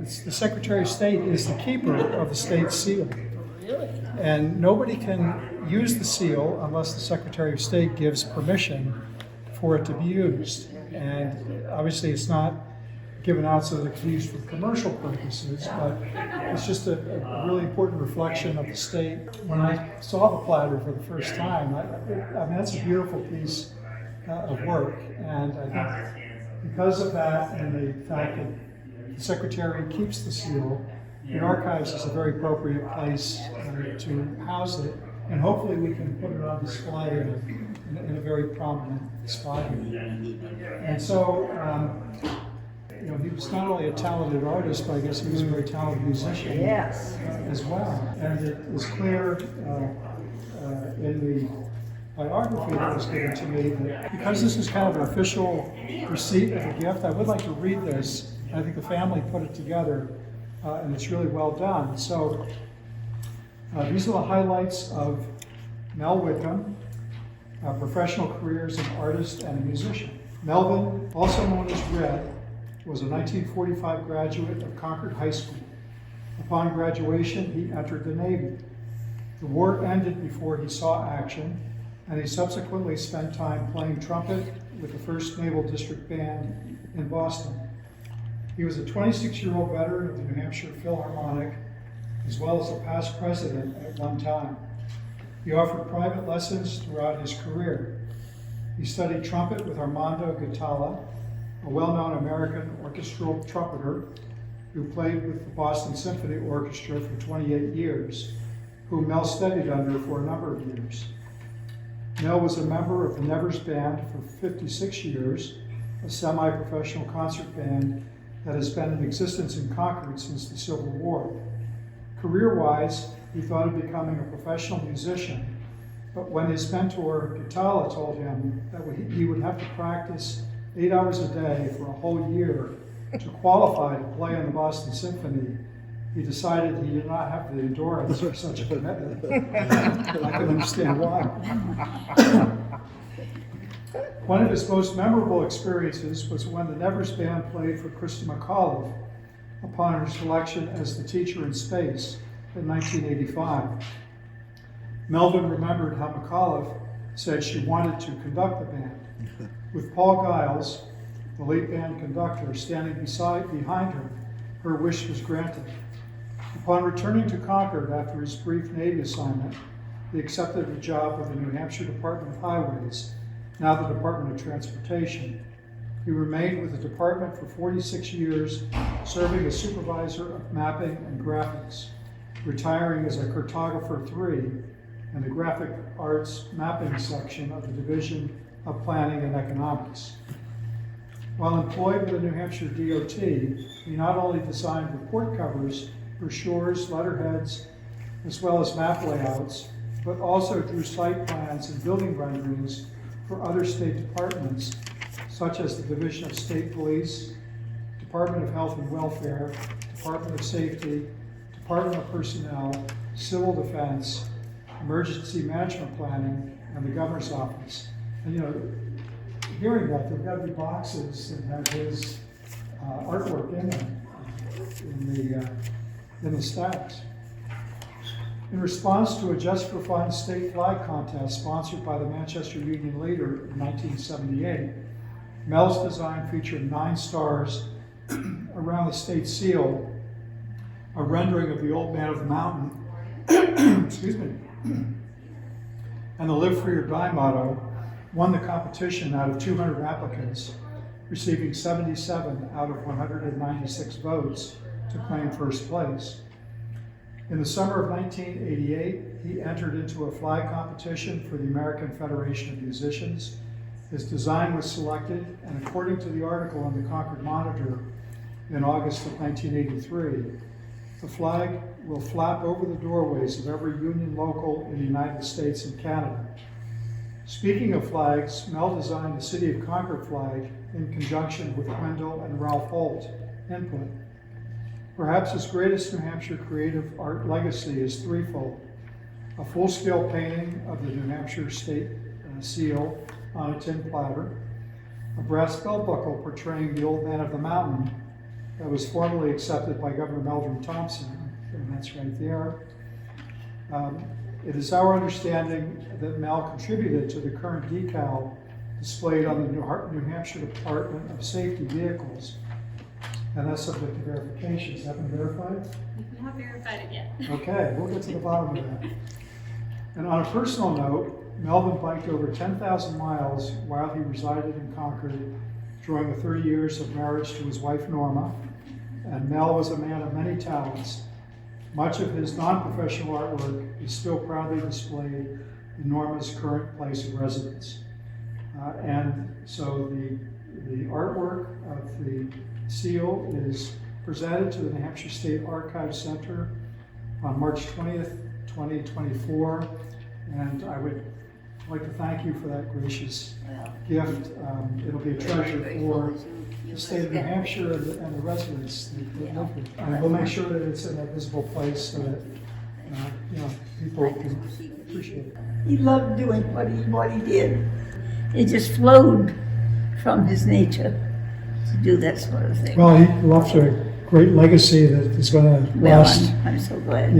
The Secretary of State is the keeper of the state seal. Really? And nobody can use the seal unless the Secretary of State gives permission for it to be used. And obviously it's not given out so that it can be used for commercial purposes, but it's just a really important reflection of the state. When I saw the platter for the first time, I mean, that's a beautiful piece of work. And I think because of that and the fact that the Secretary keeps the seal, the Archives is a very appropriate place to house it, and hopefully we can put it on display in a very prominent spot here. And so, you know, he was not only a talented artist, but I guess he was a very talented musician as well. And it is clear in the biography that was given to me that because this is kind of an official receipt of a gift, I would like to read this. I think the family put it together, and it's really well done. So these are the highlights of Mel Whitcomb, professional careers as an artist and a musician. Melvin, also known as Red, was a 1945 graduate of Concord High School. Upon graduation, he entered the Navy. The war ended before he saw action, and he subsequently spent time playing trumpet with the 1st Naval District Band in Boston. He was a 26-year-old veteran of the New Hampshire Philharmonic, as well as a past president at one time. He offered private lessons throughout his career. He studied trumpet with Armando Gatalla, a well-known American orchestral trumpeter who played with the Boston Symphony Orchestra for 28 years, whom Mel studied under for a number of years. Mel was a member of the Nevers Band for 56 years, a semi-professional concert band that has been in existence in Concord since the Civil War. Career-wise, he thought of becoming a professional musician, but when his mentor, Gatalla, told him that he would have to practice 8 hours a day for a whole year to qualify to play in the Boston Symphony, he decided he did not have the endurance for such a commitment. I can understand why. One of his most memorable experiences was when the Nevers Band played for Christa McAuliffe upon her selection as the teacher in space in 1985. Melvin remembered how McAuliffe said she wanted to conduct the band. With Paul Giles, the late band conductor, standing behind her, her wish was granted. Upon returning to Concord after his brief Navy assignment, he accepted a job with the New Hampshire Department of Highways, now the Department of Transportation. He remained with the department for 46 years, serving as supervisor of mapping and graphics, retiring as a Cartographer III in the graphic arts mapping section of the Division of Planning and Economics. While employed with the New Hampshire DOT, he not only designed report covers, brochures, letterheads, as well as map layouts, but also drew site plans and building renderings for other state departments, such as the Division of State Police, Department of Health and Welfare, Department of Safety, Department of Personnel, Civil Defense, Emergency Management Planning, and the Governor's Office. And you know, hearing that, there have got to be boxes that have his artwork in them, in the stacks. In response to a Just for Fun state flag contest sponsored by the Manchester Union Leader in 1978, Mel's design featured 9 stars around the state seal, a rendering of the Old Man of the Mountain, excuse me, and the Live Free or Die motto won the competition out of 200 applicants, receiving 77 out of 196 votes to claim first place. In the summer of 1988, he entered into a flag competition for the American Federation of Musicians. His design was selected, and according to the article in the Concord Monitor in August of 1983, the flag will flap over the doorways of every Union local in the United States and Canada. Speaking of flags, Mel designed the City of Concord flag in conjunction with Wendell and Ralph Holt input. Perhaps his greatest New Hampshire creative art legacy is threefold: a full-scale painting of the New Hampshire State Seal on a tin platter, a brass belt buckle portraying the Old Man of the Mountain, that was formally accepted by Governor Melvin Thompson, and that's right there. It is our understanding that Mel contributed to the current decal displayed on the New Hampshire Department of Safety vehicles, and that's subject to verification. Has that been verified? We've not verified it yet. Okay, we'll get to the bottom of that. And on a personal note, Melvin biked over 10,000 miles while he resided in Concord during the 30 years of marriage to his wife Norma, and Mel was a man of many talents. Much of his non-professional artwork is still proudly displayed in Norma's current place of residence. And so the artwork of the seal is presented to the New Hampshire State Archive Center on March 20th, 2024. And I would like to thank you for that gracious gift. It'll be a treasure for the state of New Hampshire and the residents that live here. And we'll make sure that it's in a visible place so that people can appreciate it. He loved doing what he did. It just flowed from his nature to do that sort of thing. Well, he left a great legacy that is going to last. I'm so glad.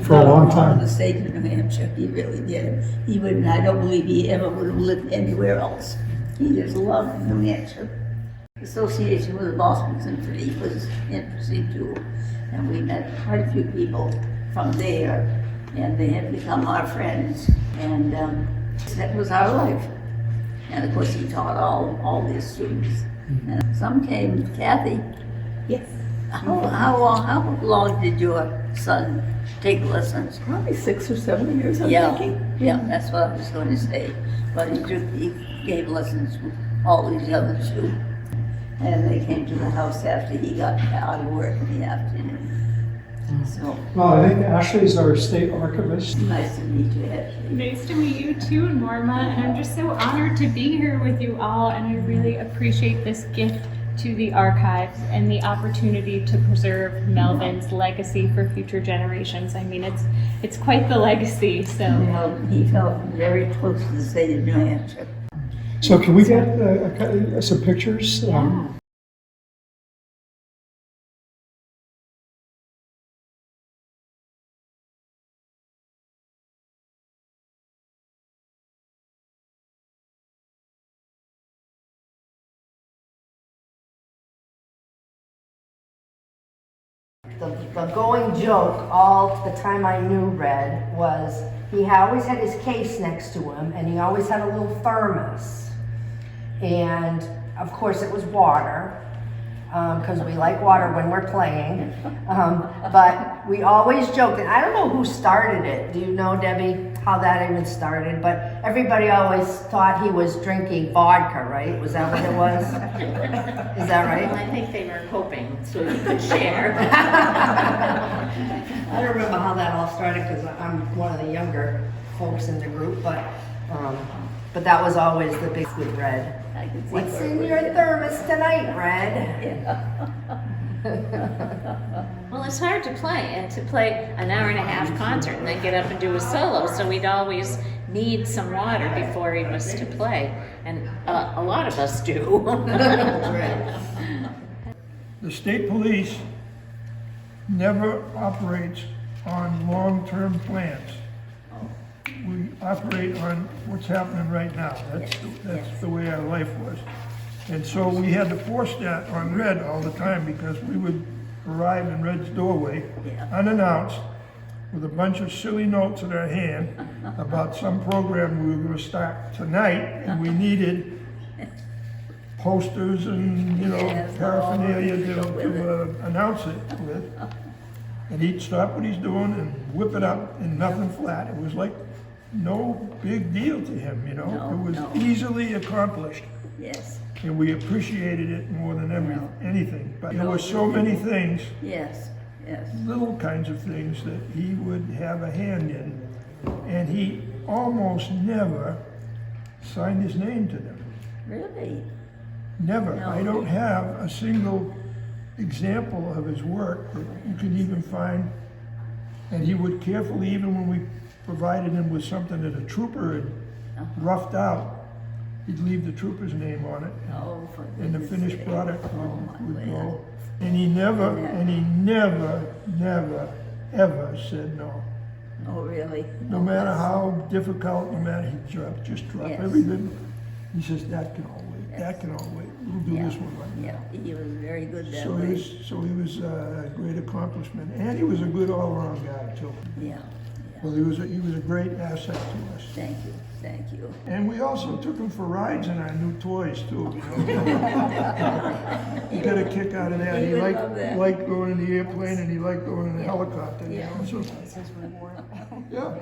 For a long All time. the state of New Hampshire, he really did. He wouldn't. I don't believe he ever would have lived anywhere else. He just loved New Hampshire. Association with the Boston Symphony was interesting too, and we met quite a few people from there, and they have become our friends, and that was our life. And of course, he taught all these students. And some came, Kathy. Yes. How long did your son take lessons? Probably 6 or 7 years, I'm thinking. Yeah, that's what I was going to say. But he gave lessons with all these other two. And they came to the house after he got out of work in the afternoon. So, Well, I think Ashley's our state archivist. nice to meet you, Ashley. Nice to meet you too, Norma, and I'm just so honored to be here with you all, and I really appreciate this gift to the archives and the opportunity to preserve Melvin's legacy for future generations. I mean, it's quite the legacy, so. Well, he felt very close to the state of New Hampshire. So can we get some pictures? The going joke all the time I knew Red was he always had his case next to him, and he always had a little thermos. And of course it was water, because we like water when we're playing. But we always joked, and I don't know who started it. Do you know, Debbie, how that even started? But everybody always thought he was drinking vodka, right? Was that what it was? Is that right? Well, I think they were hoping so you could share. I don't remember how that all started because I'm one of the younger folks in the group, but that was always the big with Red. I can see What's where it in was your at. thermos tonight, Red? Well, it's hard to play, and to play an hour and a half concert and then get up and do a solo, so we'd always need some water before he was to play, and a lot of us do. The state police never operates on long-term plans. We operate on what's happening right now. That's the way our life was. And so we had to force that on Red all the time because we would arrive in Red's doorway unannounced with a bunch of silly notes in our hand about some program we were going to start tonight, and we needed posters and, paraphernalia to announce it with. And he'd stop what he's doing and whip it up in nothing flat. It was like no big deal to him, It was easily accomplished. Yes, And we appreciated it more than anything. But there were so many things, yes. little kinds of things that he would have a hand in. And he almost never signed his name to them. Really? Never. No. I don't have a single example of his work that you can even find. And he would carefully, even when we provided him with something that a trooper had roughed out, he'd leave the trooper's name on it. Oh, for And the goodness finished sake. product Oh, my would God. go. And he never, never, ever said no. Oh, really? No matter how difficult, no matter, he just drop Yes. everything. He says, that can all wait, that can all wait. We'll do Yeah. this one right now. Yeah, he was very good that So way. he was a great accomplishment, and he was a good all-around guy too. Yeah, Well, he was a great asset to us. thank you, thank you. And we also took him for rides in our new toys too. You know? He got a kick out of that. He He would liked, love that. liked going in the airplane and he liked going in the helicopter, you Yeah. know, so, That's his reward. yeah.